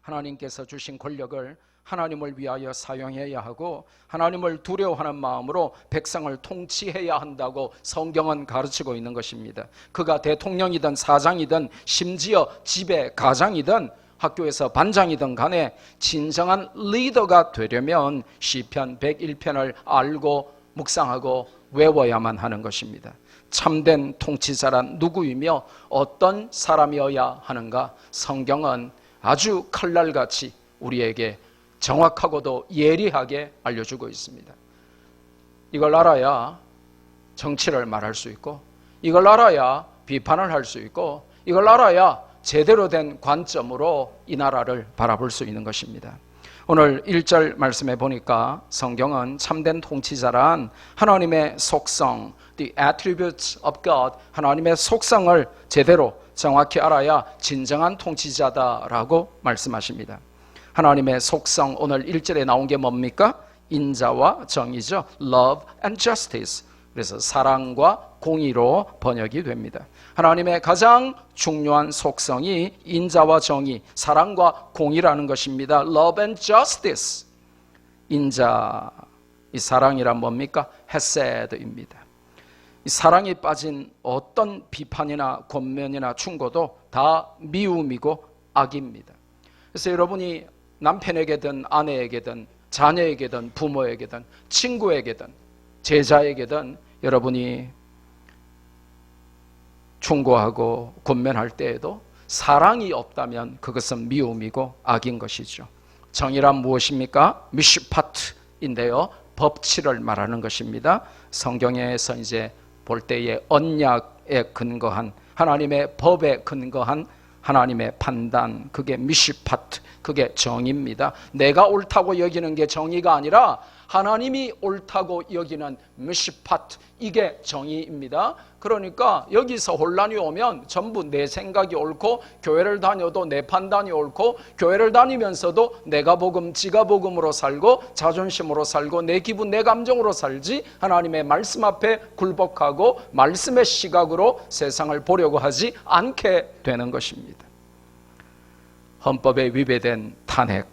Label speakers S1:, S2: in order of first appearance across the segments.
S1: 하나님께서 주신 권력을 하나님을 위하여 사용해야 하고 하나님을 두려워하는 마음으로 백성을 통치해야 한다고 성경은 가르치고 있는 것입니다. 그가 대통령이든 사장이든 심지어 집의 가장이든 학교에서 반장이든 간에 진정한 리더가 되려면 시편 101편을 알고 묵상하고 외워야만 하는 것입니다. 참된 통치자란 누구이며 어떤 사람이어야 하는가? 성경은 아주 칼날같이 우리에게 정확하고도 예리하게 알려주고 있습니다. 이걸 알아야 정치를 말할 수 있고, 이걸 알아야 비판을 할 수 있고, 이걸 알아야 제대로 된 관점으로 이 나라를 바라볼 수 있는 것입니다. 오늘 1절 말씀에 보니까 성경은 참된 통치자란 하나님의 속성, the attributes of God, 하나님의 속성을 제대로 정확히 알아야 진정한 통치자다라고 말씀하십니다. 하나님의 속성, 오늘 1절에 나온 게 뭡니까? 인자와 정의죠. Love and justice. 그래서 사랑과 공의로 번역이 됩니다. 하나님의 가장 중요한 속성이 인자와 정의, 사랑과 공의라는 것입니다. Love and justice. 인자, 이 사랑이란 뭡니까? 헤세드입니다. 이 사랑에 빠진 어떤 비판이나 권면이나 충고도 다 미움이고 악입니다. 그래서 여러분이 남편에게든 아내에게든 자녀에게든 부모에게든 친구에게든 제자에게든 여러분이 충고하고 권면할 때에도 사랑이 없다면 그것은 미움이고 악인 것이죠. 정의란 무엇입니까? 미슈파트인데요, 법치를 말하는 것입니다. 성경에서 이제 볼 때에 언약에 근거한 하나님의 법에 근거한 하나님의 판단, 그게 미슈파트, 그게 정의입니다. 내가 옳다고 여기는 게 정의가 아니라 하나님이 옳다고 여기는 미슈파트, 이게 정의입니다. 그러니까 여기서 혼란이 오면 전부 내 생각이 옳고, 교회를 다녀도 내 판단이 옳고, 교회를 다니면서도 내가 복음, 지가 복음으로 살고 자존심으로 살고 내 기분, 내 감정으로 살지 하나님의 말씀 앞에 굴복하고 말씀의 시각으로 세상을 보려고 하지 않게 되는 것입니다. 헌법에 위배된 탄핵,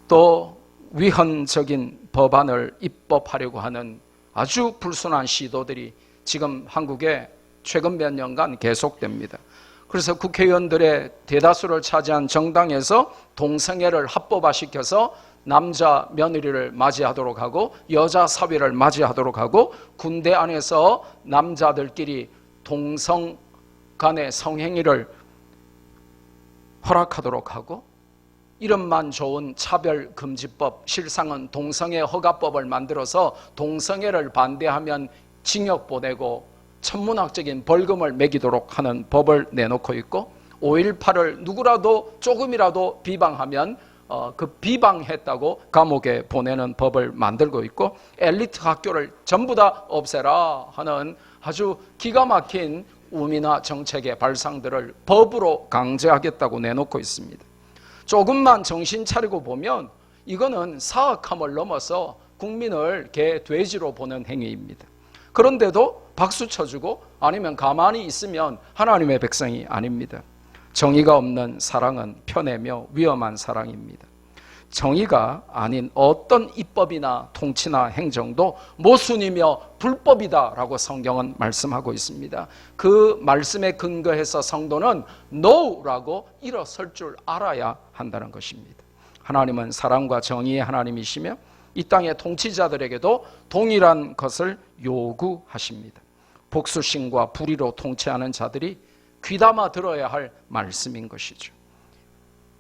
S1: 또 위헌적인 법안을 입법하려고 하는 아주 불순한 시도들이 지금 한국에 최근 몇 년간 계속됩니다. 그래서 국회의원들의 대다수를 차지한 정당에서 동성애를 합법화시켜서 남자 며느리를 맞이하도록 하고 여자 사위를 맞이하도록 하고 군대 안에서 남자들끼리 동성 간의 성행위를 허락하도록 하고, 이름만 좋은 차별금지법, 실상은 동성애 허가법을 만들어서 동성애를 반대하면 징역 보내고 천문학적인 벌금을 매기도록 하는 법을 내놓고 있고, 5.18을 누구라도 조금이라도 비방하면 그 비방했다고 감옥에 보내는 법을 만들고 있고, 엘리트 학교를 전부 다 없애라 하는 아주 기가 막힌 우미나 정책의 발상들을 법으로 강제하겠다고 내놓고 있습니다. 조금만 정신 차리고 보면 이거는 사악함을 넘어서 국민을 개, 돼지로 보는 행위입니다. 그런데도 박수 쳐주고 아니면 가만히 있으면 하나님의 백성이 아닙니다. 정의가 없는 사랑은 편애며 위험한 사랑입니다. 정의가 아닌 어떤 입법이나 통치나 행정도 모순이며 불법이다라고 성경은 말씀하고 있습니다. 그 말씀에 근거해서 성도는 NO라고 일어설 줄 알아야 한다는 것입니다. 하나님은 사랑과 정의의 하나님이시며 이 땅의 통치자들에게도 동일한 것을 요구하십니다. 복수심과 불의로 통치하는 자들이 귀담아 들어야 할 말씀인 것이죠.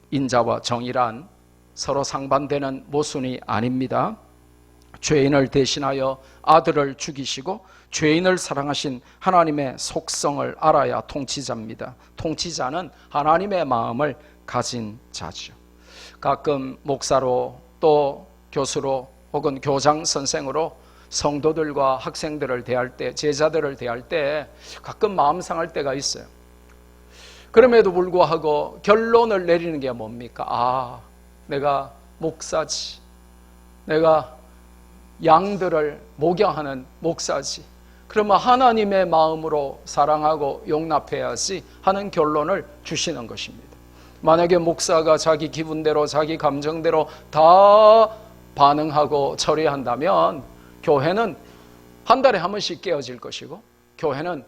S1: 인자와 정의란 서로 상반되는 모순이 아닙니다. 죄인을 대신하여 아들을 죽이시고 죄인을 사랑하신 하나님의 속성을 알아야 통치자입니다. 통치자는 하나님의 마음을 가진 자죠. 가끔 목사로 또 교수로 혹은 교장 선생으로 성도들과 학생들을 대할 때, 제자들을 대할 때 가끔 마음 상할 때가 있어요. 그럼에도 불구하고 결론을 내리는 게 뭡니까? 내가 목사지, 내가 양들을 목양하는 목사지, 그러면 하나님의 마음으로 사랑하고 용납해야지 하는 결론을 주시는 것입니다. 만약에 목사가 자기 기분대로 자기 감정대로 다 반응하고 처리한다면 교회는 한 달에 한 번씩 깨어질 것이고 교회는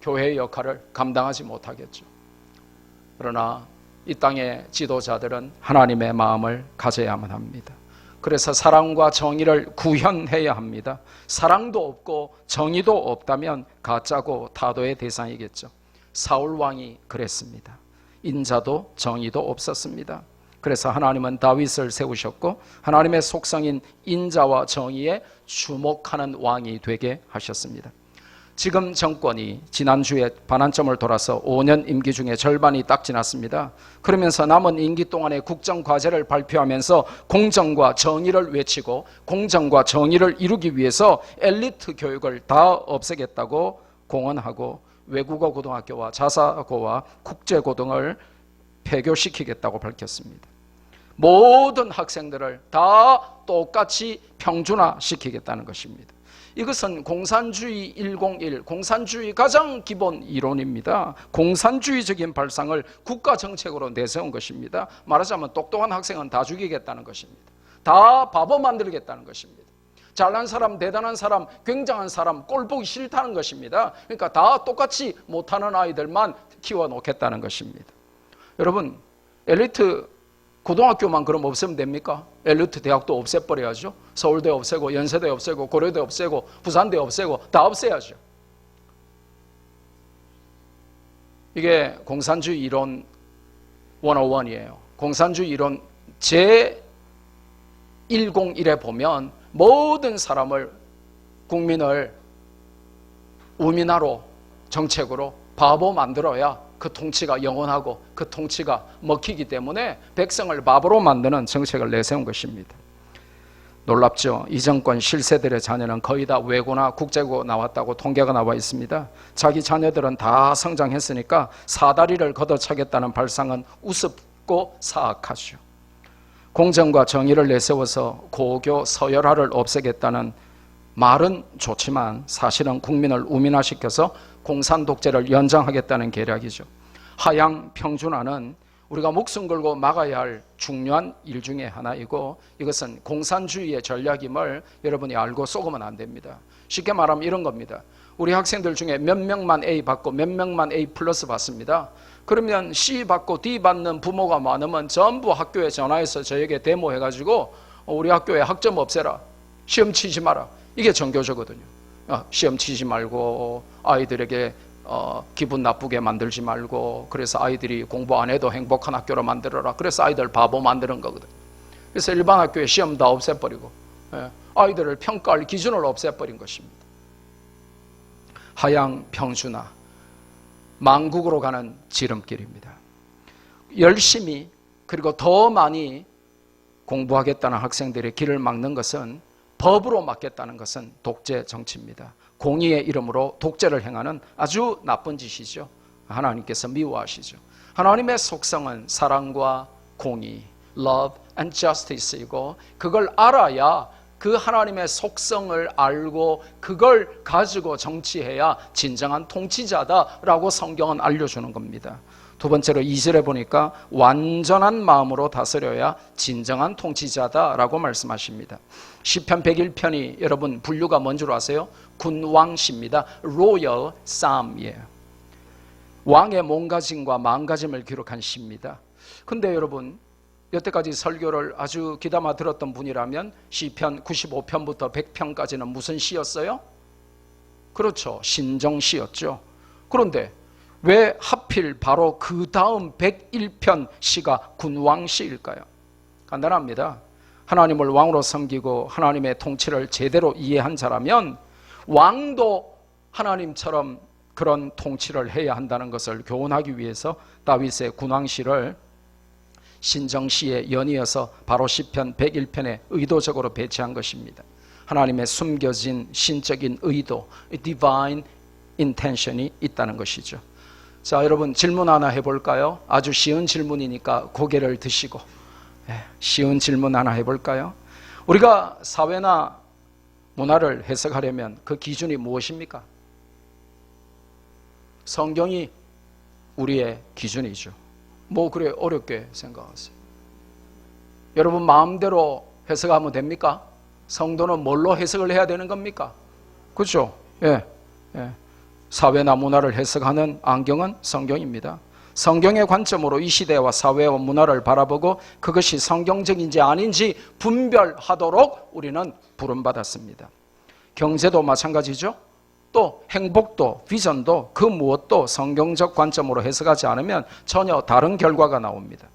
S1: 교회의 역할을 감당하지 못하겠죠. 그러나 이 땅의 지도자들은 하나님의 마음을 가져야만 합니다. 그래서 사랑과 정의를 구현해야 합니다. 사랑도 없고 정의도 없다면 가짜고 타도의 대상이겠죠. 사울 왕이 그랬습니다. 인자도 정의도 없었습니다. 그래서 하나님은 다윗을 세우셨고 하나님의 속성인 인자와 정의에 주목하는 왕이 되게 하셨습니다. 지금 정권이 지난주에 반환점을 돌아서 5년 임기 중에 절반이 딱 지났습니다. 그러면서 남은 임기 동안의 국정과제를 발표하면서 공정과 정의를 외치고 공정과 정의를 이루기 위해서 엘리트 교육을 다 없애겠다고 공언하고 외국어 고등학교와 자사고와 국제고등을 폐교시키겠다고 밝혔습니다. 모든 학생들을 다 똑같이 평준화시키겠다는 것입니다. 이것은 공산주의 101, 공산주의 가장 기본 이론입니다. 공산주의적인 발상을 국가정책으로 내세운 것입니다. 말하자면 똑똑한 학생은 다 죽이겠다는 것입니다. 다 바보 만들겠다는 것입니다. 잘난 사람, 대단한 사람, 굉장한 사람 꼴보기 싫다는 것입니다. 그러니까 다 똑같이 못하는 아이들만 키워놓겠다는 것입니다. 여러분, 엘리트 고등학교만 그럼 없애면 됩니까? 엘리트 대학도 없애버려야죠. 서울대 없애고 연세대 없애고 고려대 없애고 부산대 없애고 다 없애야죠. 이게 공산주의 이론 101이에요. 공산주의 이론 제101에 보면 모든 사람을, 국민을 우민화로 정책으로 바보 만들어야 그 통치가 영원하고 그 통치가 먹히기 때문에 백성을 바보로 만드는 정책을 내세운 것입니다. 놀랍죠? 이 정권 실세들의 자녀는 거의 다 외고나 국제고 나왔다고 통계가 나와 있습니다. 자기 자녀들은 다 성장했으니까 사다리를 걷어차겠다는 발상은 우습고 사악하죠. 공정과 정의를 내세워서 고교 서열화를 없애겠다는 말은 좋지만 사실은 국민을 우민화시켜서 공산 독재를 연장하겠다는 계략이죠. 하향 평준화는 우리가 목숨 걸고 막아야 할 중요한 일 중에 하나이고 이것은 공산주의의 전략임을 여러분이 알고 속으면 안 됩니다. 쉽게 말하면 이런 겁니다. 우리 학생들 중에 몇 명만 A 받고 몇 명만 A 플러스 받습니다. 그러면 C 받고 D 받는 부모가 많으면 전부 학교에 전화해서 저에게 데모해가지고 우리 학교에 학점 없애라, 시험 치지 마라. 이게 정교조거든요. 시험 치지 말고 아이들에게 기분 나쁘게 만들지 말고, 그래서 아이들이 공부 안 해도 행복한 학교로 만들어라. 그래서 아이들 바보 만드는 거거든요. 그래서 일반 학교에 시험 다 없애버리고 아이들을 평가할 기준을 없애버린 것입니다. 하향 평준화, 망국으로 가는 지름길입니다. 열심히 그리고 더 많이 공부하겠다는 학생들의 길을 막는 것은, 법으로 막겠다는 것은 독재 정치입니다. 공의의 이름으로 독재를 행하는 아주 나쁜 짓이죠. 하나님께서 미워하시죠. 하나님의 속성은 사랑과 공의, love and justice이고, 그걸 알아야, 그 하나님의 속성을 알고 그걸 가지고 정치해야 진정한 통치자다라고 성경은 알려주는 겁니다. 두 번째로 2절에 보니까 완전한 마음으로 다스려야 진정한 통치자다라고 말씀하십니다. 시편 101편이 여러분 분류가 뭔 줄 아세요? 군왕시입니다. Royal Psalm이에요. 왕의 몸가짐과 마음가짐을 기록한 시입니다. 근데 여러분, 여태까지 설교를 아주 귀담아 들었던 분이라면 시편 95편부터 100편까지는 무슨 시였어요? 그렇죠, 신정시였죠. 그런데 왜 하필 바로 그 다음 101편 시가 군왕시일까요? 간단합니다. 하나님을 왕으로 섬기고 하나님의 통치를 제대로 이해한 자라면 왕도 하나님처럼 그런 통치를 해야 한다는 것을 교훈하기 위해서 다윗의 군왕시를 신정시에 연이어서 바로 시편 101편에 의도적으로 배치한 것입니다. 하나님의 숨겨진 신적인 의도, divine intention이 있다는 것이죠. 자, 여러분 질문 하나 해볼까요? 아주 쉬운 질문이니까 고개를 드시고 쉬운 질문 하나 해볼까요? 우리가 사회나 문화를 해석하려면 그 기준이 무엇입니까? 성경이 우리의 기준이죠. 뭐 그래 어렵게 생각하세요? 여러분 마음대로 해석하면 됩니까? 성도는 뭘로 해석을 해야 되는 겁니까? 그렇죠? 예. 사회나 문화를 해석하는 안경은 성경입니다. 성경의 관점으로 이 시대와 사회와 문화를 바라보고 그것이 성경적인지 아닌지 분별하도록 우리는 부름받았습니다. 경제도 마찬가지죠. 또 행복도 비전도 그 무엇도 성경적 관점으로 해석하지 않으면 전혀 다른 결과가 나옵니다.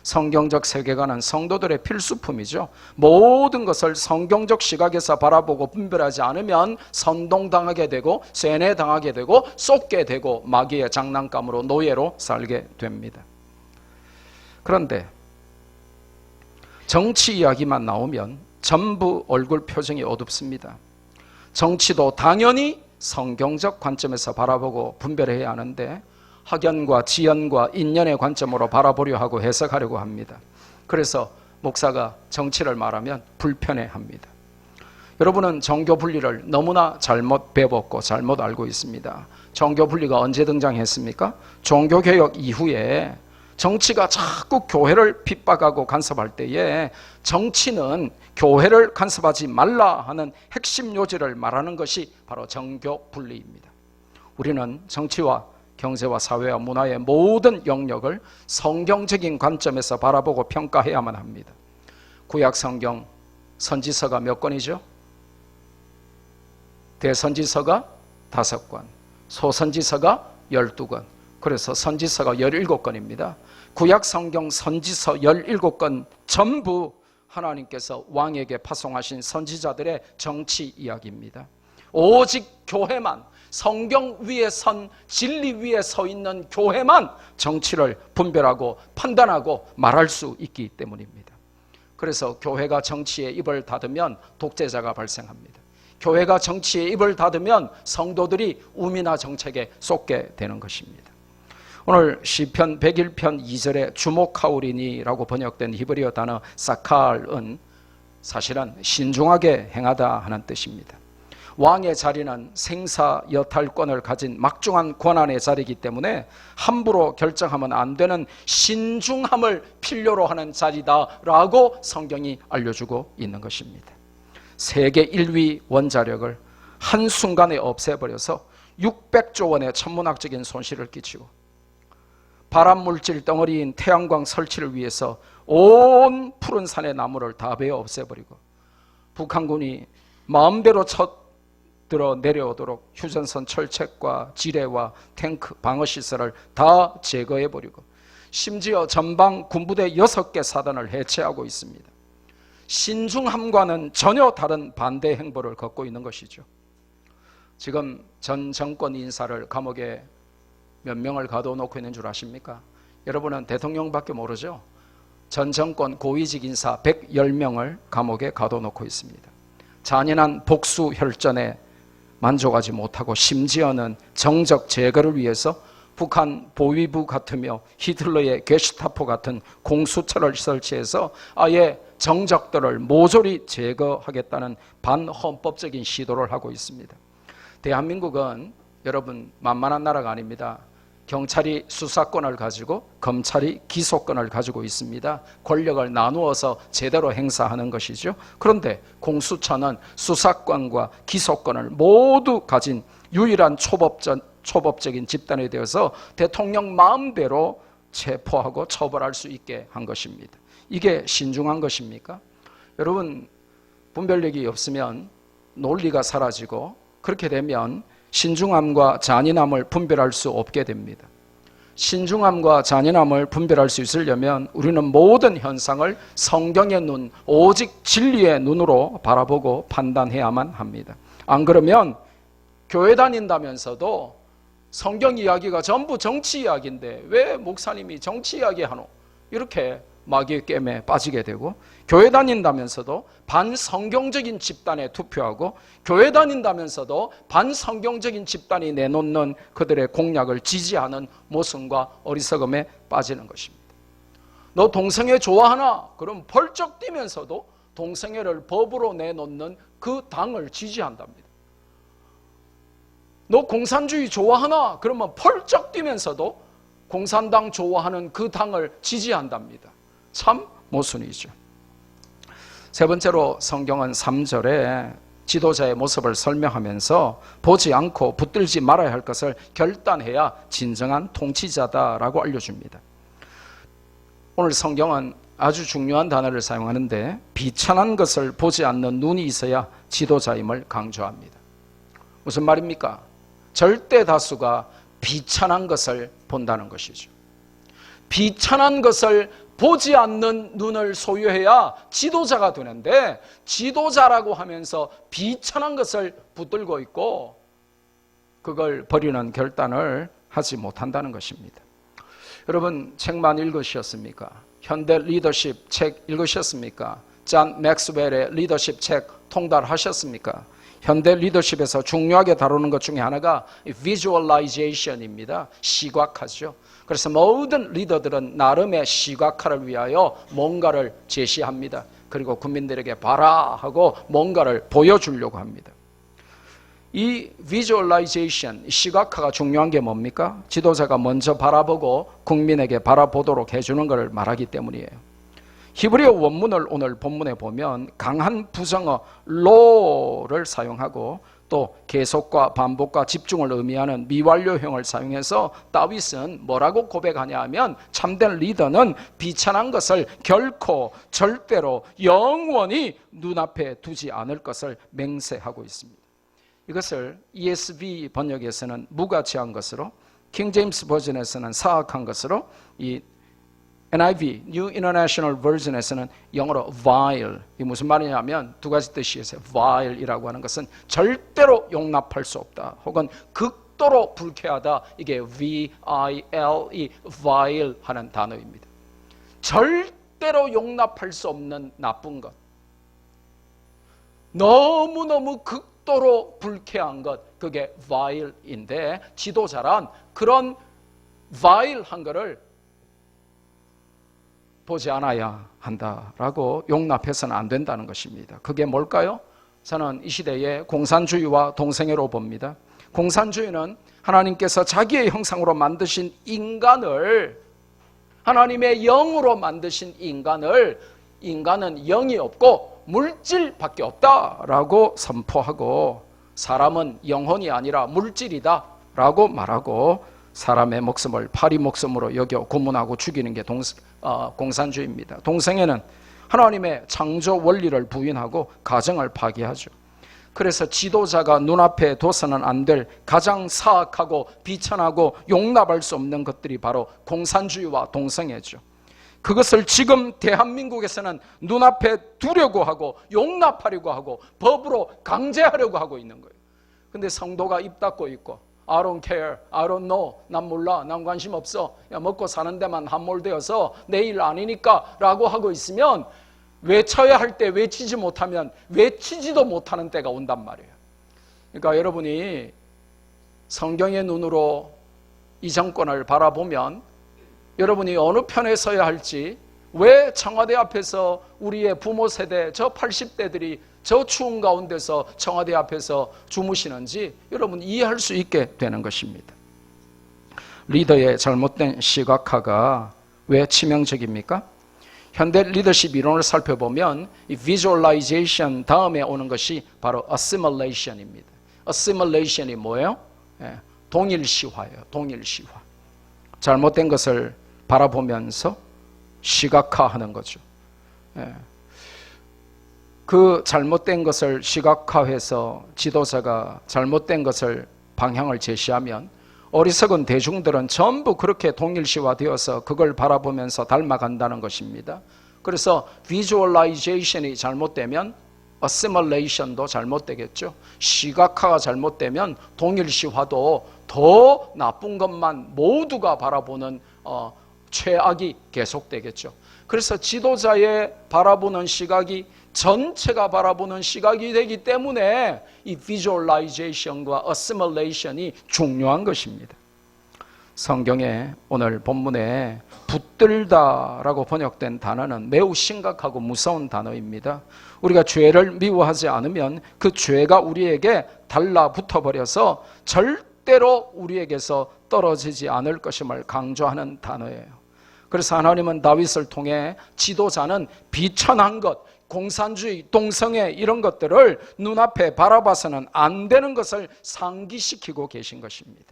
S1: 성경적 세계관은 성도들의 필수품이죠. 모든 것을 성경적 시각에서 바라보고 분별하지 않으면 선동당하게 되고 세뇌당하게 되고 쏟게 되고 마귀의 장난감으로 노예로 살게 됩니다. 그런데 정치 이야기만 나오면 전부 얼굴 표정이 어둡습니다. 정치도 당연히 성경적 관점에서 바라보고 분별해야 하는데 학연과 지연과 인연의 관점으로 바라보려 하고 해석하려고 합니다. 그래서 목사가 정치를 말하면 불편해합니다. 여러분은 종교 분리를 너무나 잘못 배웠고 잘못 알고 있습니다. 종교 분리가 언제 등장했습니까? 종교개혁 이후에 정치가 자꾸 교회를 핍박하고 간섭할 때에 정치는 교회를 간섭하지 말라 하는 핵심 요지를 말하는 것이 바로 종교 분리입니다. 우리는 정치와 경제와 사회와 문화의 모든 영역을 성경적인 관점에서 바라보고 평가해야만 합니다. 구약 성경 선지서가 몇 권이죠? 대선지서가 5권, 소선지서가 12권, 그래서 선지서가 17권입니다. 구약 성경 선지서 17권 전부 하나님께서 왕에게 파송하신 선지자들의 정치 이야기입니다. 오직 교회만, 성경 위에 선, 진리 위에 서 있는 교회만 정치를 분별하고 판단하고 말할 수 있기 때문입니다. 그래서 교회가 정치에 입을 닫으면 독재자가 발생합니다. 교회가 정치에 입을 닫으면 성도들이 우미나 정책에 쏟게 되는 것입니다. 오늘 시편 101편 2절에 주목하오리니라고 번역된 히브리어 단어 사칼은 사실은 신중하게 행하다 하는 뜻입니다. 왕의 자리는 생사 여탈권을 가진 막중한 권한의 자리이기 때문에 함부로 결정하면 안 되는 신중함을 필요로 하는 자리다라고 성경이 알려주고 있는 것입니다. 세계 1위 원자력을 한순간에 없애버려서 600조 원의 천문학적인 손실을 끼치고 발암물질 덩어리인 태양광 설치를 위해서 온 푸른 산의 나무를 다 베어 없애버리고 북한군이 마음대로 들어 내려오도록 휴전선 철책과 지뢰와 탱크 방어시설을 다 제거해버리고 심지어 전방 군부대 6개 사단을 해체하고 있습니다. 신중함과는 전혀 다른 반대 행보를 걷고 있는 것이죠. 지금 전 정권 인사를 감옥에 몇 명을 가둬놓고 있는 줄 아십니까? 여러분은 대통령밖에 모르죠? 전 정권 고위직 인사 110명을 감옥에 가둬놓고 있습니다. 잔인한 복수 혈전에 만족하지 못하고 심지어는 정적 제거를 위해서 북한 보위부 같으며 히틀러의 게슈타포 같은 공수처를 설치해서 아예 정적들을 모조리 제거하겠다는 반헌법적인 시도를 하고 있습니다. 대한민국은 여러분 만만한 나라가 아닙니다. 경찰이 수사권을 가지고 검찰이 기소권을 가지고 있습니다. 권력을 나누어서 제대로 행사하는 것이죠. 그런데 공수처는 수사권과 기소권을 모두 가진 유일한 초법적인 집단이 되어서 대통령 마음대로 체포하고 처벌할 수 있게 한 것입니다. 이게 신중한 것입니까? 여러분, 분별력이 없으면 논리가 사라지고 그렇게 되면 신중함과 잔인함을 분별할 수 없게 됩니다. 신중함과 잔인함을 분별할 수 있으려면 우리는 모든 현상을 성경의 눈, 오직 진리의 눈으로 바라보고 판단해야만 합니다. 안 그러면 교회 다닌다면서도 성경 이야기가 전부 정치 이야기인데 왜 목사님이 정치 이야기 하노? 이렇게 마귀의 게임에 빠지게 되고, 교회 다닌다면서도 반성경적인 집단에 투표하고 교회 다닌다면서도 반성경적인 집단이 내놓는 그들의 공약을 지지하는 모순과 어리석음에 빠지는 것입니다. 너 동성애 좋아하나? 그럼 벌쩍 뛰면서도 동성애를 법으로 내놓는 그 당을 지지한답니다. 너 공산주의 좋아하나? 그러면 펄쩍 뛰면서도 공산당 좋아하는 그 당을 지지한답니다. 참 모순이죠. 세 번째로 성경은 3절에 지도자의 모습을 설명하면서 보지 않고 붙들지 말아야 할 것을 결단해야 진정한 통치자다라고 알려줍니다. 오늘 성경은 아주 중요한 단어를 사용하는데 비천한 것을 보지 않는 눈이 있어야 지도자임을 강조합니다. 무슨 말입니까? 절대 다수가 비천한 것을 본다는 것이죠. 비천한 것을 보지 않는 눈을 소유해야 지도자가 되는데 지도자라고 하면서 비천한 것을 붙들고 있고 그걸 버리는 결단을 하지 못한다는 것입니다. 여러분 책만 읽으셨습니까? 현대 리더십 책 읽으셨습니까? 존 맥스웰의 리더십 책 통달하셨습니까? 현대 리더십에서 중요하게 다루는 것 중에 하나가 visualization입니다. 시각화죠. 그래서 모든 리더들은 나름의 시각화를 위하여 뭔가를 제시합니다. 그리고 국민들에게 봐라 하고 뭔가를 보여주려고 합니다. 이 visualization, 시각화가 중요한 게 뭡니까? 지도자가 먼저 바라보고 국민에게 바라보도록 해주는 것을 말하기 때문이에요. 히브리어 원문을 오늘 본문에 보면 강한 부정어 law를 사용하고 또 계속과 반복과 집중을 의미하는 미완료형을 사용해서 다윗은 뭐라고 고백하냐 하면 참된 리더는 비천한 것을 결코 절대로 영원히 눈앞에 두지 않을 것을 맹세하고 있습니다. 이것을 ESV 번역에서는 무가치한 것으로, 킹 제임스 버전에서는 사악한 것으로, 이 NIV, New International Version에서는 영어로 vile, 이 무슨 말이냐면 두 가지 뜻이 있어요. vile이라고 하는 것은 절대로 용납할 수 없다, 혹은 극도로 불쾌하다, 이게 V-I-L-E, vile 하는 단어입니다. 절대로 용납할 수 없는 나쁜 것, 너무너무 극도로 불쾌한 것, 그게 vile인데 지도자란 그런 vile한 것을 보지 않아야 한다라고 용납해서는 안 된다는 것입니다. 그게 뭘까요? 저는 이 시대에 공산주의와 동성애로 봅니다. 공산주의는 하나님께서 자기의 형상으로 만드신 인간을, 하나님의 영으로 만드신 인간을, 인간은 영이 없고 물질밖에 없다라고 선포하고 사람은 영혼이 아니라 물질이다 라고 말하고 사람의 목숨을 파리 목숨으로 여겨 고문하고 죽이는 게 공산주의입니다. 동성애는 하나님의 창조 원리를 부인하고 가정을 파괴하죠. 그래서 지도자가 눈앞에 둬서는 안 될 가장 사악하고 비천하고 용납할 수 없는 것들이 바로 공산주의와 동성애죠. 그것을 지금 대한민국에서는 눈앞에 두려고 하고 용납하려고 하고 법으로 강제하려고 하고 있는 거예요. 근데 성도가 입 닫고 있고 I don't care, I don't know, 난 몰라, 난 관심 없어, 야, 먹고 사는 데만 함몰되어서 내일 아니니까 라고 하고 있으면 외쳐야 할 때 외치지 못하면 외치지도 못하는 때가 온단 말이에요. 그러니까 여러분이 성경의 눈으로 이 정권을 바라보면 여러분이 어느 편에 서야 할지, 왜 청와대 앞에서 우리의 부모 세대 저 80대들이 저 추운 가운데서 청와대 앞에서 주무시는지 여러분 이해할 수 있게 되는 것입니다. 리더의 잘못된 시각화가 왜 치명적입니까? 현대 리더십 이론을 살펴보면 이 visualization 다음에 오는 것이 바로 assimilation입니다. assimilation이 뭐예요? 동일시화예요. 동일시화. 잘못된 것을 바라보면서 시각화하는 거죠. 그 잘못된 것을 시각화해서 지도자가 잘못된 것을 방향을 제시하면 어리석은 대중들은 전부 그렇게 동일시화되어서 그걸 바라보면서 닮아간다는 것입니다. 그래서 visualization이 잘못되면 assimilation도 잘못되겠죠. 시각화가 잘못되면 동일시화도 더 나쁜 것만 모두가 바라보는 최악이 계속되겠죠. 그래서 지도자의 바라보는 시각이 전체가 바라보는 시각이 되기 때문에 이 visualization과 assimilation이 중요한 것입니다. 성경에 오늘 본문에 붙들다라고 번역된 단어는 매우 심각하고 무서운 단어입니다. 우리가 죄를 미워하지 않으면 그 죄가 우리에게 달라붙어 버려서 절대로 우리에게서 떨어지지 않을 것임을 강조하는 단어예요. 그래서 하나님은 다윗을 통해 지도자는 비천한 것, 공산주의, 동성애 이런 것들을 눈앞에 바라봐서는 안 되는 것을 상기시키고 계신 것입니다.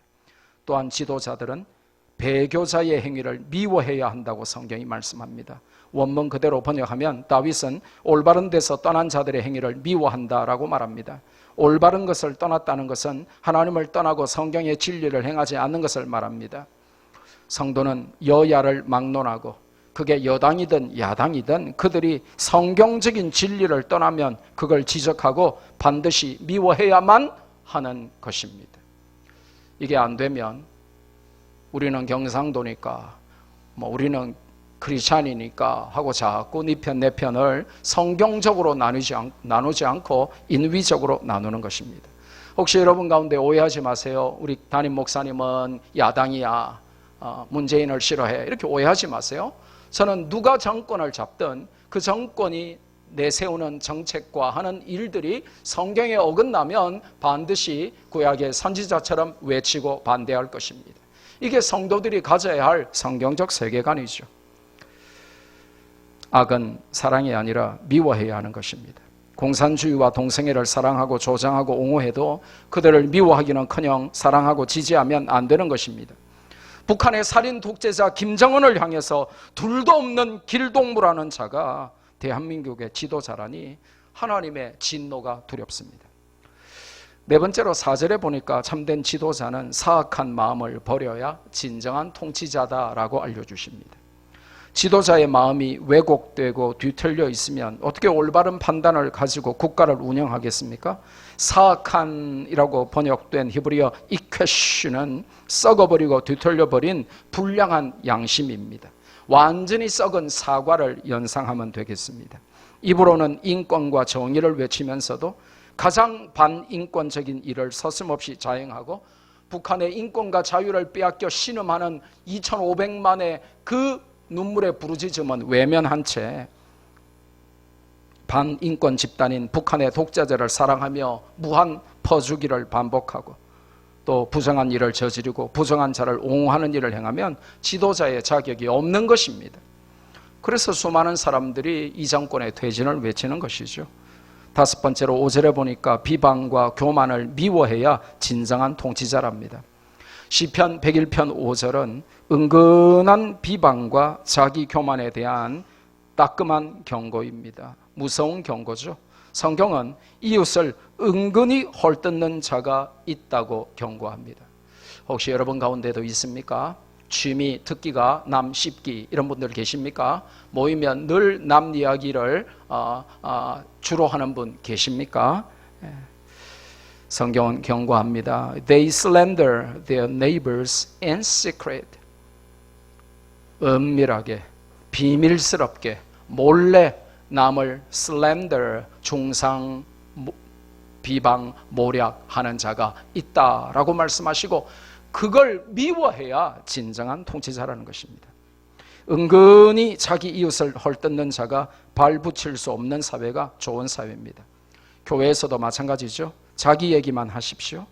S1: 또한 지도자들은 배교자의 행위를 미워해야 한다고 성경이 말씀합니다. 원문 그대로 번역하면 다윗은 올바른 데서 떠난 자들의 행위를 미워한다라고 말합니다. 올바른 것을 떠났다는 것은 하나님을 떠나고 성경의 진리를 행하지 않는 것을 말합니다. 성도는 여야를 막론하고 그게 여당이든 야당이든 그들이 성경적인 진리를 떠나면 그걸 지적하고 반드시 미워해야만 하는 것입니다. 이게 안 되면 우리는 경상도니까 우리는 크리스찬이니까 하고 자꾸 네 편 내 편을 성경적으로 나누지 않고 인위적으로 나누는 것입니다. 혹시 여러분 가운데 오해하지 마세요. 우리 담임 목사님은 야당이야, 문재인을 싫어해, 이렇게 오해하지 마세요. 저는 누가 정권을 잡든 그 정권이 내세우는 정책과 하는 일들이 성경에 어긋나면 반드시 구약의 선지자처럼 외치고 반대할 것입니다. 이게 성도들이 가져야 할 성경적 세계관이죠. 악은 사랑이 아니라 미워해야 하는 것입니다. 공산주의와 동성애를 사랑하고 조장하고 옹호해도 그들을 미워하기는커녕 사랑하고 지지하면 안 되는 것입니다. 북한의 살인 독재자 김정은을 향해서 둘도 없는 길동무라는 자가 대한민국의 지도자라니 하나님의 진노가 두렵습니다. 네 번째로 4절에 보니까 참된 지도자는 사악한 마음을 버려야 진정한 통치자다라고 알려주십니다. 지도자의 마음이 왜곡되고 뒤틀려 있으면 어떻게 올바른 판단을 가지고 국가를 운영하겠습니까? 사악한이라고 번역된 히브리어 이퀘슈는 썩어버리고 뒤틀려버린 불량한 양심입니다. 완전히 썩은 사과를 연상하면 되겠습니다. 입으로는 인권과 정의를 외치면서도 가장 반인권적인 일을 서슴없이 자행하고 북한의 인권과 자유를 빼앗겨 신음하는 2,500만의 그 눈물의 부르짖음은 외면한 채 반인권 집단인 북한의 독자들을 사랑하며 무한 퍼주기를 반복하고 또 부정한 일을 저지르고 부정한 자를 옹호하는 일을 행하면 지도자의 자격이 없는 것입니다. 그래서 수많은 사람들이 이 정권의 퇴진을 외치는 것이죠. 다섯 번째로 5절에 보니까 비방과 교만을 미워해야 진정한 통치자랍니다. 시편 101편 5절은 은근한 비방과 자기 교만에 대한 따끔한 경고입니다. 무서운 경고죠. 성경은 이웃을 은근히 헐뜯는 자가 있다고 경고합니다. 혹시 여러분 가운데도 있습니까? 취미, 특기가 남 씹기 이런 분들 계십니까? 모이면 늘 남 이야기를 주로 하는 분 계십니까? 성경은 경고합니다. They slander their neighbors in secret. 은밀하게, 비밀스럽게, 몰래 남을 slander, 중상, 비방, 모략하는 자가 있다라고 말씀하시고 그걸 미워해야 진정한 통치자라는 것입니다. 은근히 자기 이웃을 헐뜯는 자가 발붙일 수 없는 사회가 좋은 사회입니다. 교회에서도 마찬가지죠. 자기 얘기만 하십시오.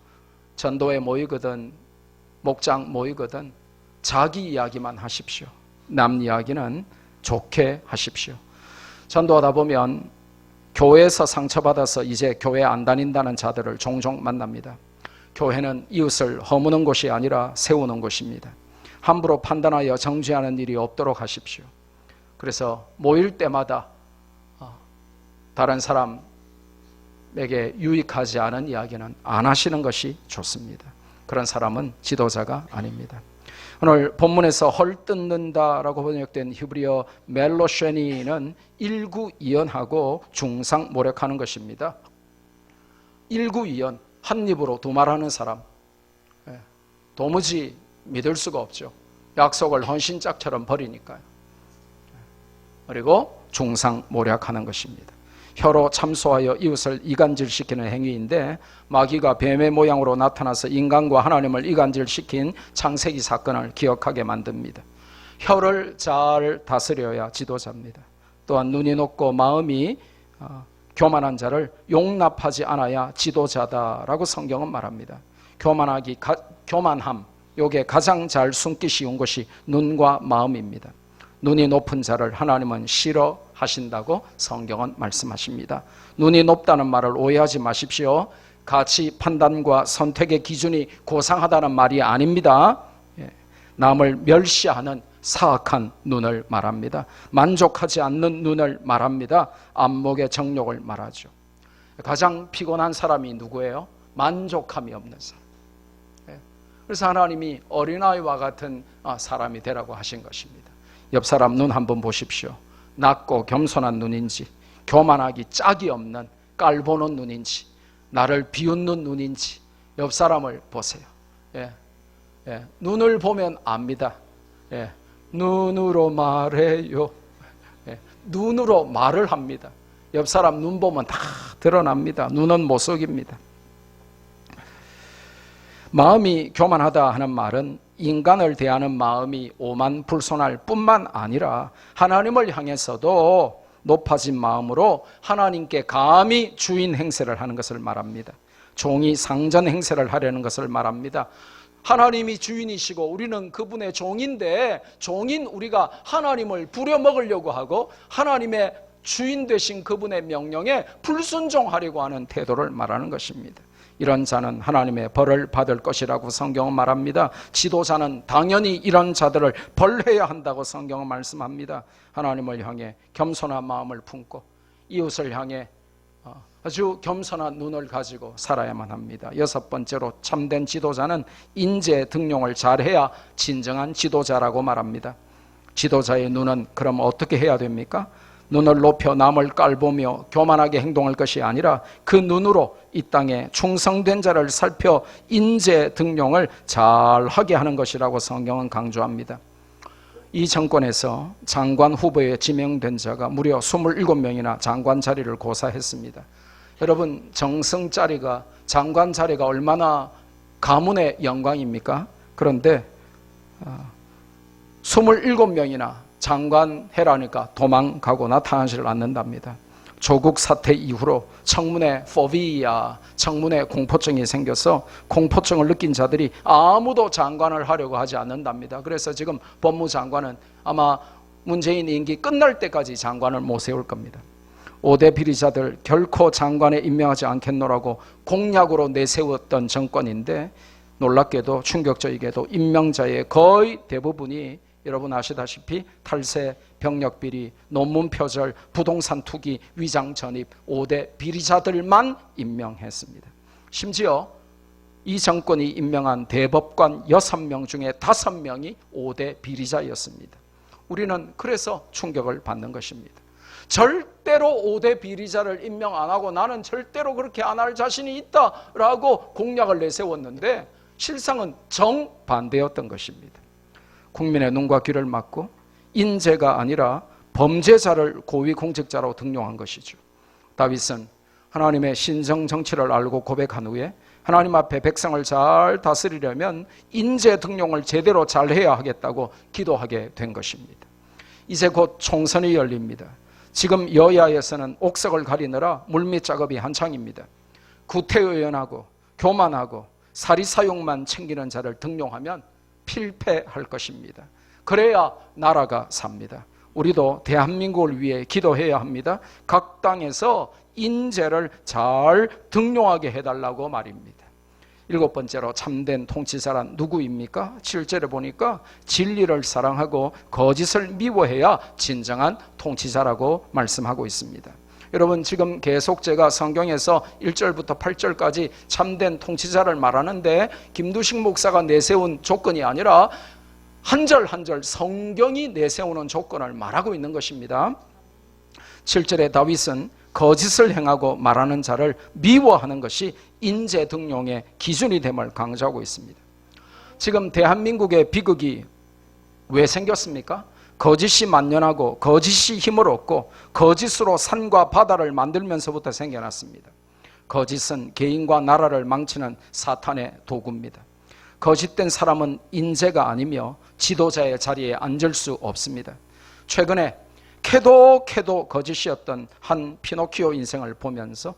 S1: 전도회 모이거든 목장 모이거든 자기 이야기만 하십시오. 남 이야기는 좋게 하십시오. 전도하다 보면 교회에서 상처받아서 이제 교회 안 다닌다는 자들을 종종 만납니다. 교회는 이웃을 허무는 곳이 아니라 세우는 곳입니다. 함부로 판단하여 정죄하는 일이 없도록 하십시오. 그래서 모일 때마다 다른 사람에게 유익하지 않은 이야기는 안 하시는 것이 좋습니다. 그런 사람은 지도자가 아닙니다. 오늘 본문에서 헐뜯는다라고 번역된 히브리어 멜로쉐니는 일구이연하고 중상모략하는 것입니다. 일구이연, 한 입으로 두 말하는 사람, 도무지 믿을 수가 없죠. 약속을 헌신짝처럼 버리니까요. 그리고 중상모략하는 것입니다. 혀로 참소하여 이웃을 이간질시키는 행위인데 마귀가 뱀의 모양으로 나타나서 인간과 하나님을 이간질시킨 창세기 사건을 기억하게 만듭니다. 혀를 잘 다스려야 지도자입니다. 또한 눈이 높고 마음이 교만한 자를 용납하지 않아야 지도자다라고 성경은 말합니다. 교만함, 요게 가장 잘 숨기 쉬운 것이 눈과 마음입니다. 눈이 높은 자를 하나님은 싫어하신다고 성경은 말씀하십니다. 눈이 높다는 말을 오해하지 마십시오. 가치 판단과 선택의 기준이 고상하다는 말이 아닙니다. 남을 멸시하는 사악한 눈을 말합니다. 만족하지 않는 눈을 말합니다. 안목의 정욕을 말하죠. 가장 피곤한 사람이 누구예요? 만족함이 없는 사람. 그래서 하나님이 어린아이와 같은 사람이 되라고 하신 것입니다. 옆 사람 눈 한번 보십시오. 낮고 겸손한 눈인지, 교만하기 짝이 없는 깔보는 눈인지, 나를 비웃는 눈인지 옆 사람을 보세요. 눈을 보면 압니다. 눈으로 말해요. 눈으로 말을 합니다. 옆 사람 눈 보면 다 드러납니다. 눈은 못 속입니다. 마음이 교만하다 하는 말은 인간을 대하는 마음이 오만불손할 뿐만 아니라 하나님을 향해서도 높아진 마음으로 하나님께 감히 주인 행세를 하는 것을 말합니다. 종이 상전 행세를 하려는 것을 말합니다. 하나님이 주인이시고 우리는 그분의 종인데, 종인 우리가 하나님을 부려먹으려고 하고 하나님의 주인 되신 그분의 명령에 불순종하려고 하는 태도를 말하는 것입니다. 이런 자는 하나님의 벌을 받을 것이라고 성경은 말합니다. 지도자는 당연히 이런 자들을 벌해야 한다고 성경은 말씀합니다. 하나님을 향해 겸손한 마음을 품고 이웃을 향해 아주 겸손한 눈을 가지고 살아야만 합니다. 여섯 번째로 참된 지도자는 인재 등용을 잘해야 진정한 지도자라고 말합니다. 지도자의 눈은 그럼 어떻게 해야 됩니까? 눈을 높여 남을 깔보며 교만하게 행동할 것이 아니라 그 눈으로 이 땅에 충성된 자를 살펴 인재 등용을 잘하게 하는 것이라고 성경은 강조합니다. 이 정권에서 장관 후보에 지명된 자가 무려 27명이나 장관 자리를 고사했습니다. 여러분, 정승 자리가, 장관 자리가 얼마나 가문의 영광입니까? 그런데 27명이나 장관 해라니까 도망가고 나타나지를 않는답니다. 조국 사태 이후로 청문회 포비아, 청문회 공포증이 생겨서 공포증을 느낀 자들이 아무도 장관을 하려고 하지 않는답니다. 그래서 지금 법무장관은 아마 문재인 임기 끝날 때까지 장관을 못 세울 겁니다. 5대 비리자들 결코 장관에 임명하지 않겠노라고 공약으로 내세웠던 정권인데, 놀랍게도 충격적이게도 임명자의 거의 대부분이 여러분 아시다시피 탈세, 병력비리, 논문 표절, 부동산 투기, 위장 전입 5대 비리자들만 임명했습니다. 심지어 이 정권이 임명한 대법관 6명 중에 5명이 5대 비리자였습니다. 우리는 그래서 충격을 받는 것입니다. 절대로 5대 비리자를 임명 안 하고 나는 절대로 그렇게 안 할 자신이 있다라고 공약을 내세웠는데 실상은 정반대였던 것입니다. 국민의 눈과 귀를 막고 인재가 아니라 범죄자를 고위공직자로 등용한 것이죠. 다윗은 하나님의 신성 정치를 알고 고백한 후에 하나님 앞에 백성을 잘 다스리려면 인재 등용을 제대로 잘 해야 하겠다고 기도하게 된 것입니다. 이제 곧 총선이 열립니다. 지금 여야에서는 옥석을 가리느라 물밑 작업이 한창입니다. 구태의연하고 교만하고 사리사욕만 챙기는 자를 등용하면 필패할 것입니다. 그래야 나라가 삽니다. 우리도 대한민국을 위해 기도해야 합니다. 각 당에서 인재를 잘 등용하게 해달라고 말입니다. 7번째로 참된 통치자란 누구입니까? 7절에 보니까 진리를 사랑하고 거짓을 미워해야 진정한 통치자라고 말씀하고 있습니다. 여러분, 지금 계속 제가 성경에서 1절부터 8절까지 참된 통치자를 말하는데 김두식 목사가 내세운 조건이 아니라 한 절 한 절 성경이 내세우는 조건을 말하고 있는 것입니다. 7절에 다윗은 거짓을 행하고 말하는 자를 미워하는 것이 인재 등용의 기준이 됨을 강조하고 있습니다. 지금 대한민국의 비극이 왜 생겼습니까? 거짓이 만연하고 거짓이 힘을 얻고 거짓으로 산과 바다를 만들면서부터 생겨났습니다. 거짓은 개인과 나라를 망치는 사탄의 도구입니다. 거짓된 사람은 인재가 아니며 지도자의 자리에 앉을 수 없습니다. 최근에 캐도 거짓이었던 한 피노키오 인생을 보면서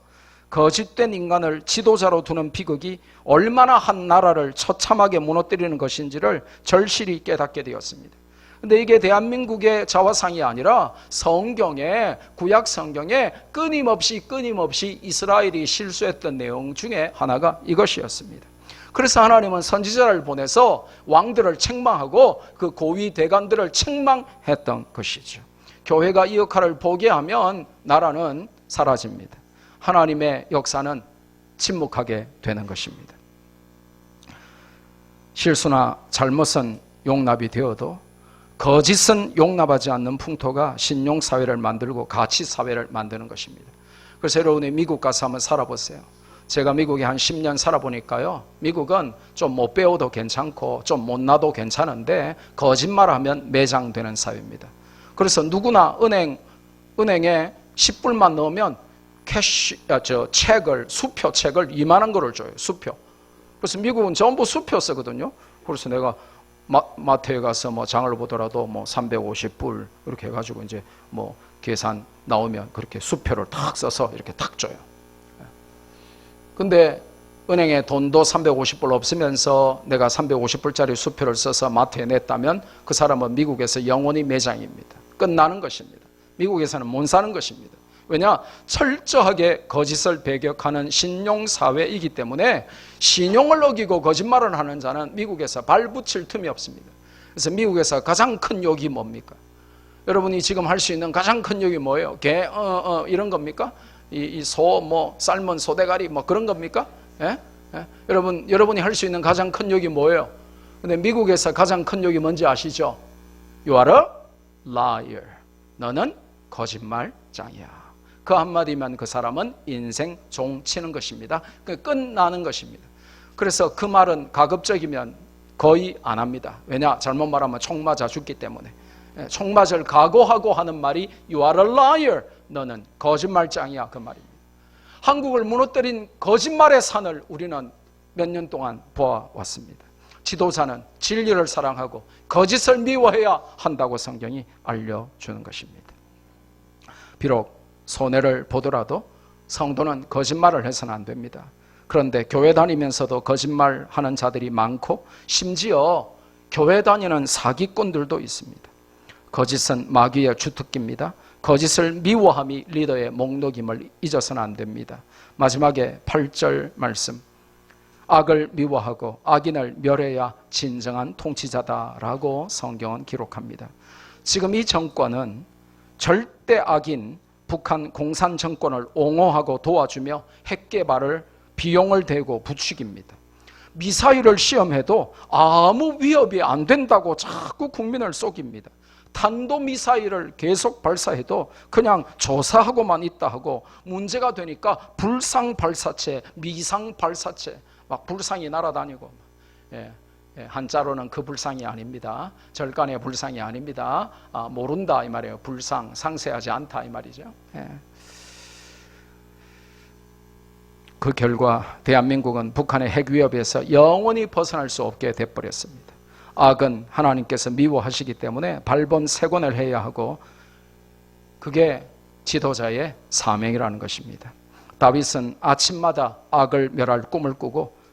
S1: 거짓된 인간을 지도자로 두는 비극이 얼마나 한 나라를 처참하게 무너뜨리는 것인지를 절실히 깨닫게 되었습니다. 근데 이게 대한민국의 자화상이 아니라 성경에, 구약 성경에 끊임없이 이스라엘이 실수했던 내용 중에 하나가 이것이었습니다. 그래서 하나님은 선지자를 보내서 왕들을 책망하고 그 고위 대관들을 책망했던 것이죠. 교회가 이 역할을 포기하면 나라는 사라집니다. 하나님의 역사는 침묵하게 되는 것입니다. 실수나 잘못은 용납이 되어도 거짓은 용납하지 않는 풍토가 신용사회를 만들고 가치사회를 만드는 것입니다. 그래서 여러분이 미국 가서 한번 살아보세요. 제가 미국에 한 10년 살아보니까요, 미국은 좀 못 배워도 괜찮고 좀 못나도 괜찮은데 거짓말하면 매장되는 사회입니다. 그래서 누구나 은행에 10불만 넣으면 수표책을 이만한 거를 줘요. 수표. 그래서 미국은 전부 수표 쓰거든요. 그래서 내가 마트에 가서 뭐 장을 보더라도 뭐 350불 이렇게 해가지고 이제 뭐 계산 나오면 그렇게 수표를 탁 써서 이렇게 탁 줘요. 근데 은행에 돈도 350불 없으면서 내가 350불짜리 수표를 써서 마트에 냈다면 그 사람은 미국에서 영원히 매장입니다. 끝나는 것입니다. 미국에서는 못 사는 것입니다. 왜냐? 철저하게 거짓을 배격하는 신용사회이기 때문에 신용을 어기고 거짓말을 하는 자는 미국에서 발붙일 틈이 없습니다. 그래서 미국에서 가장 큰 욕이 뭡니까? 여러분이 지금 할 수 있는 가장 큰 욕이 뭐예요? 개, 이런 겁니까? 삶은 소대가리 뭐 그런 겁니까? 예? 예? 여러분이 할 수 있는 가장 큰 욕이 뭐예요? 근데 미국에서 가장 큰 욕이 뭔지 아시죠? You are a liar. 너는 거짓말장이야. 그 한마디면 그 사람은 인생 종치는 것입니다. 끝나는 것입니다. 그래서 그 말은 가급적이면 거의 안 합니다. 왜냐? 잘못 말하면 총 맞아 죽기 때문에. 총 맞을 각오하고 하는 말이 You are a liar. 너는 거짓말장이야. 그 말입니다. 한국을 무너뜨린 거짓말의 산을 우리는 몇 년 동안 보아왔습니다. 지도자는 진리를 사랑하고 거짓을 미워해야 한다고 성경이 알려주는 것입니다. 비록 손해를 보더라도 성도는 거짓말을 해서는 안 됩니다. 그런데 교회 다니면서도 거짓말하는 자들이 많고 심지어 교회 다니는 사기꾼들도 있습니다. 거짓은 마귀의 주특기입니다. 거짓을 미워함이 리더의 목록임을 잊어서는 안 됩니다. 마지막에 8절 말씀, 악을 미워하고 악인을 멸해야 진정한 통치자다라고 성경은 기록합니다. 지금 이 정권은 절대 악인 북한 공산 정권을 옹호하고 도와주며 핵 개발을 비용을 대고 부추깁니다. 미사일을 시험해도 아무 위협이 안 된다고 자꾸 국민을 속입니다. 탄도미사일을 계속 발사해도 그냥 조사하고만 있다 하고 문제가 되니까 불상 발사체, 미상 발사체 막 불상이 날아다니고 한자로는 그 불상이 아닙니다. 절간의 불상이 아닙니다. 모른다 이 말이에요. 불상, 상세하지 않다 이 말이죠. 그 결과 대한민국은 북한의 핵 위협에서 영원히 벗어날 수 없게 돼버렸습니다. 악은 하나님께서 미워하시기 때문에 발본색원을 해야 하고 그게 지도자의 사명이라는 것입니다. 다윗은 아침마다 악을 멸할 꿈을 꾸고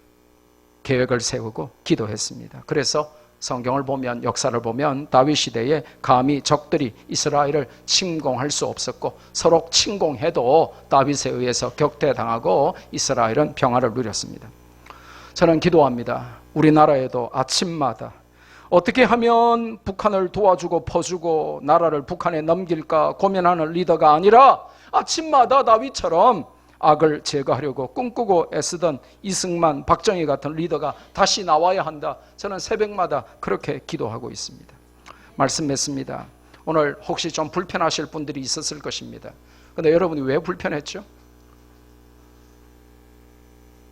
S1: 계획을 세우고 기도했습니다. 그래서 성경을 보면, 역사를 보면 다윗 시대에 감히 적들이 이스라엘을 침공할 수 없었고 서로 침공해도 다윗에 의해서 격퇴당하고 이스라엘은 평화를 누렸습니다. 저는 기도합니다. 우리나라에도 아침마다 어떻게 하면 북한을 도와주고 퍼주고 나라를 북한에 넘길까 고민하는 리더가 아니라 아침마다 다윗처럼 악을 제거하려고 꿈꾸고 애쓰던 이승만, 박정희 같은 리더가 다시 나와야 한다. 저는 새벽마다 그렇게 기도하고 있습니다. 말씀 맺습니다. 오늘 혹시 좀 불편하실 분들이 있었을 것입니다. 그런데 여러분이 왜 불편했죠?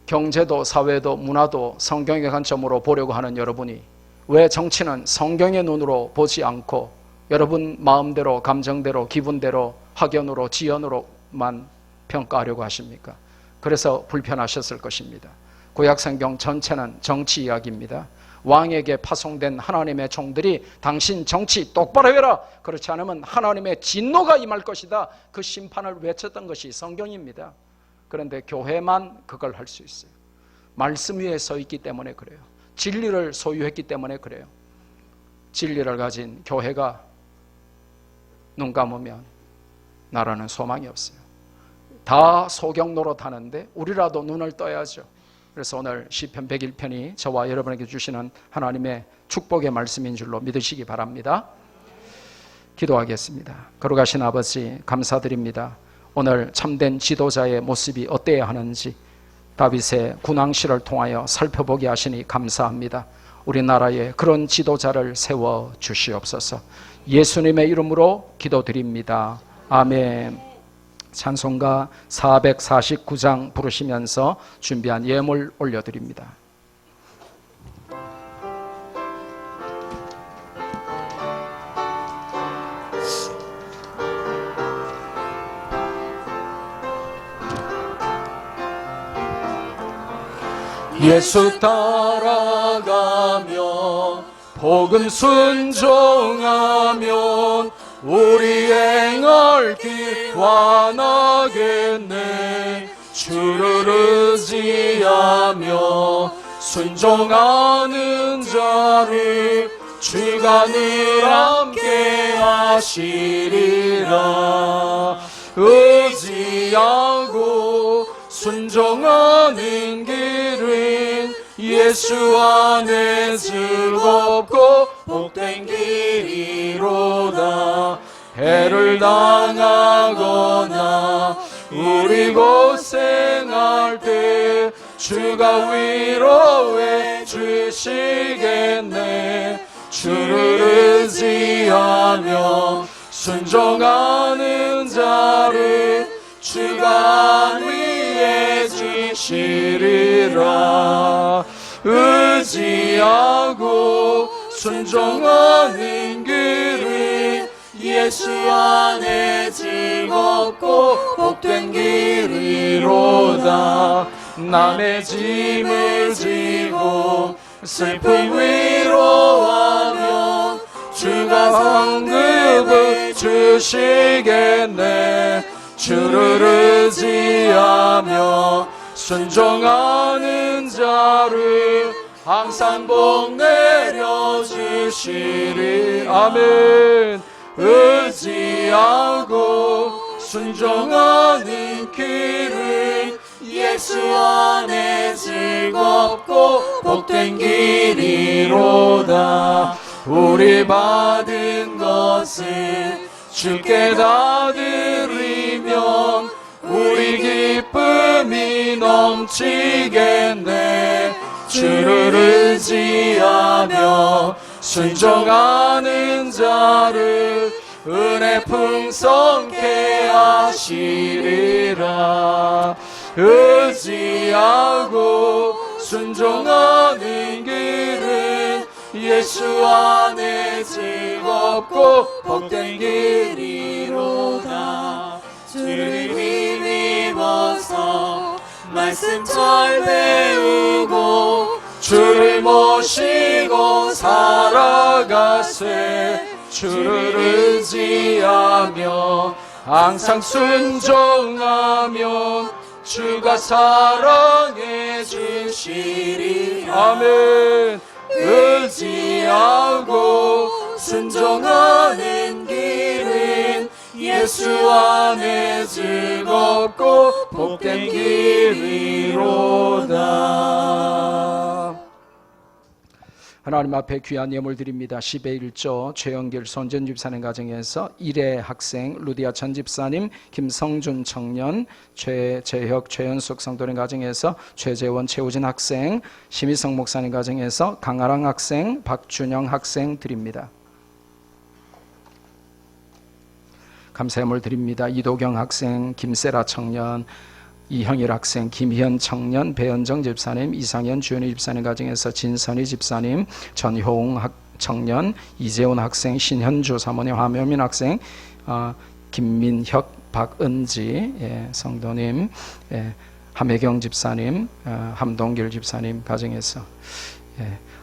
S1: 경제도 사회도 문화도 성경의 관점으로 보려고 하는 여러분이 왜 정치는 성경의 눈으로 보지 않고 여러분 마음대로, 감정대로, 기분대로, 학연으로, 지연으로만 평가하려고 하십니까? 그래서 불편하셨을 것입니다. 구약성경 전체는 정치 이야기입니다. 왕에게 파송된 하나님의 종들이 당신 정치 똑바로 해라, 그렇지 않으면 하나님의 진노가 임할 것이다, 그 심판을 외쳤던 것이 성경입니다. 그런데 교회만 그걸 할 수 있어요. 말씀 위에 서 있기 때문에 그래요. 진리를 소유했기 때문에 그래요. 진리를 가진 교회가 눈 감으면 나라는 소망이 없어요. 다 소경 노릇하는데 우리라도 눈을 떠야죠. 그래서 오늘 시편 101편이 저와 여러분에게 주시는 하나님의 축복의 말씀인 줄로 믿으시기 바랍니다. 기도하겠습니다. 거룩하신 아버지, 감사드립니다. 오늘 참된 지도자의 모습이 어때야 하는지 다윗의 군왕시를 통하여 살펴보게 하시니 감사합니다. 우리나라에 그런 지도자를 세워 주시옵소서. 예수님의 이름으로 기도드립니다. 아멘. 찬송가 449장 부르시면서 준비한 예물 올려드립니다. 예수 따라가며 복음 순종하면 우리 행할 길 완하겠네. 주를 의지하며 순종하는 자를 주가 늘 함께 하시리라. 의지하고 순종하는 길은 예수 안에 즐겁고 복된 길이로다. 해를 당하거나 우리 고생할 때 주가 위로해 주시겠네. 주를 의지하며 순종하는 자를 주가 위해 주시리라. 의지하고 순종하는 길은 예수 안에 즐겁고 복된 길이로다. 남의 짐을 지고 슬픔 위로하며 주가 상급을 주시겠네. 주를 의지하며 순종하는 자를 항상 복 내려주시리. 아멘. 의지하고 순종하는 길은 예수 안에 즐겁고 복된 길이로다. 우리 받은 것을 주께 다 드리면 우리 기쁨이 넘치겠네. 주를 의지하며 순종하는 자를 은혜 풍성케 하시리라. 의지하고 순종하는 길은 예수 안에 즐겁고 복된 길이로다. 주를 힘입어서 말씀 잘 배우고 주를 모시고 살아가세. 주를 의지하며 항상 순종하면 주가 사랑해 주시리. 아멘. 의지하고 순종하는 길은 예수 안에 즐겁고 복된 길이로다. 하나님 앞에 귀한 예물 드립니다. 10의 1조 최영길 손전 집사님 가정에서 1회 학생 루디아 전 집사님, 김성준 청년, 최재혁 최연숙 성도님 가정에서 최재원 최우진 학생, 심희성 목사님 가정에서 강아랑 학생, 박준영 학생 드립니다. 감사 예물 드립니다. 이도경 학생, 김세라 청년, 이형일 학생, 김희연 청년, 배현정 집사님, 이상현 주연희 집사님 가정에서 진선희 집사님, 전효웅 청년, 이재훈 학생, 신현주 사모님, 화묘민 학생, 김민혁, 박은지 성도님, 함혜경 집사님, 함동길 집사님 가정에서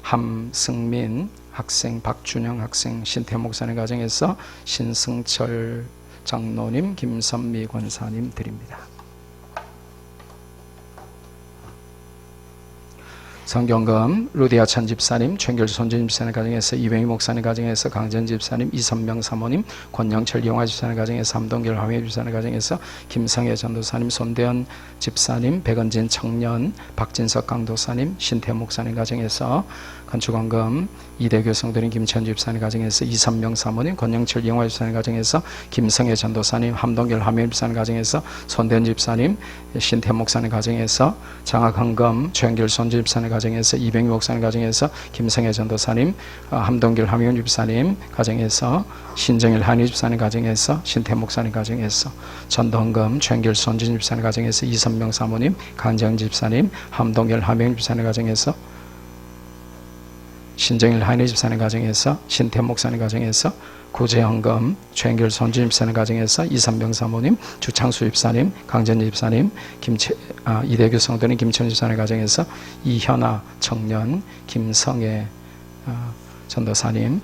S1: 함승민 학생, 박준영 학생, 신태 목사님 가정에서 신승철 장로님, 김선미 권사님 드립니다. 성경금 루디아 천 집사님, 최길 손진 집사님 가정에서 이병희 목사님 가정에서 강전 집사님, 이선명 사모님, 권영철 이용화 집사님 가정에서 함동길 화매 집사님 가정에서 김성애 전도사님, 손대현 집사님, 백은진 청년, 박진석 강도사님, 신태 목사님 가정에서 건축원금 이대교 성도님 김천 집사님 가정에서 이선명 사모님, 권영철 이용화 집사님 가정에서 김성애 전도사님, 함동길 화매 집사님 가정에서 손대현 집사님, 신태 목사님 가정에서 장학헌금 최영길 손진 집사님 가정에서 이병희 목사님 가정에서 김성애 전도사님, 함동길 함윤 집사님 가정에서 신정일 한희 집사님 가정에서 신태 목사님 가정에서 전도헌금 최영길 손진 집사님 가정에서 이선명 사모님, 강정 집사님, 함동길 함윤 집사님 가정에서 신정일 한희 집사님 가정에서 신태 목사님 가정에서 구제헌금 최영길 손진 집사님 가정에서 이선명 사모님, 주창수 집사님, 강전 집사님, 이대교 성도님 김천 집사님 가정에서 이현아 청년, 김성애 전도사님,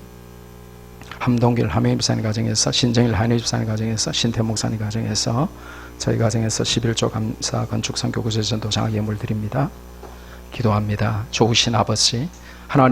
S1: 함동길 함영 집사님 가정에서 신정일 한희 집사님 가정에서 신태 목사님 가정에서 저희 가정에서 11조 감사 건축 선교 구제 전도 장학 예물 드립니다. 기도합니다. 좋으신 아버지 하나님,